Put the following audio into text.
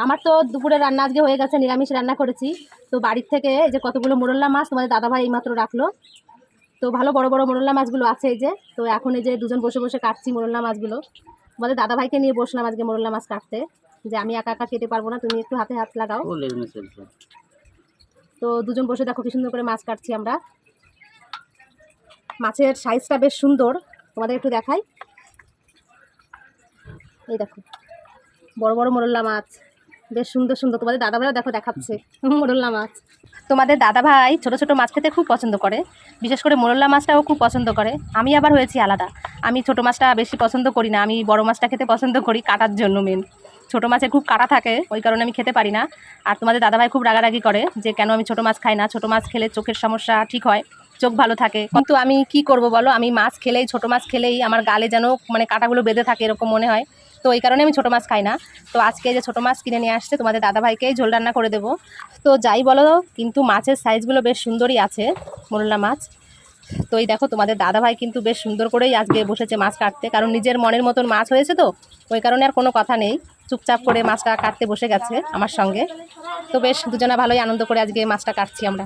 আমার তো দুপুরে রান্না আজকে হয়ে গেছে, নিরামিষ রান্না করেছি। তো বাড়ির থেকে এই যে কতগুলো মোরলা মাছ তোমাদের দাদাভাই এইমাত্র রাখলো। তো ভালো বড় বড় মোরলা মাছগুলো আছে এই যে। তো এখন এই যে দুজন বসে বসে কাটছি মোরলা মাছগুলো। তোমাদের দাদাভাইকে নিয়ে বসলাম আজকে মোরলা মাছ কাটতে, যে আমি একা একা কেটে পারবো না, তুমি একটু হাতে হাত লাগাও। তো দুজন বসে দেখো কি সুন্দর করে মাছ কাটছি আমরা। মাছের সাইজটা বেশ সুন্দর, তোমাদের একটু দেখাই। এই দেখো বড় বড় মোরলা মাছ, বেশ সুন্দর সুন্দর। তোমাদের দাদাভাইও দেখো দেখাচ্ছে মোরলা মাছ। তোমাদের দাদাভাই ছোট ছোট মাছ খেতে খুব পছন্দ করে, বিশেষ করে মোরলা মাছটাও খুব পছন্দ করে। আমি আবার হয়েছি আলাদা, আমি ছোট মাছটা বেশি পছন্দ করি না, আমি বড় মাছটা খেতে পছন্দ করি, কাটার জন্য মেন। ছোট মাছে খুব কাটা থাকে, ওই কারণে আমি খেতে পারি না। আর তোমাদের দাদাভাই খুব রাগারাগি করে যে কেন আমি ছোট মাছ খাই না। ছোট মাছ খেলে চোখের সমস্যা ঠিক হয়, চোখ ভালো থাকে। কিন্তু আমি কি করব বলো, আমি মাছ খেলেই, ছোট মাছ খেলেই আমার গালে যেন মানে কাঁটাগুলো বেঁধে থাকে এরকম মনে হয়। তো এই কারণে আমি ছোটো মাছ খাই না। তো আজকে যে ছোটো মাছ কিনে নিয়ে আসছে তোমাদের দাদাভাইকেই ঝোল রান্না করে দেবো। তো যাই বলো, কিন্তু মাছের সাইজগুলো বেশ সুন্দরই আছে মোরলা মাছ। তো এই দেখো তোমাদের দাদাভাই কিন্তু বেশ সুন্দর করেই আজকে বসেছে মাছ কাটতে, কারণ নিজের মনের মতন মাছ হয়েছে তো ওই কারণে আর কোনো কথা নেই, চুপচাপ করে মাছটা কাটতে বসে গেছে আমার সঙ্গে। তো বেশ দুজনা ভালোই আনন্দ করে আজকে মাছটা কাটছি আমরা।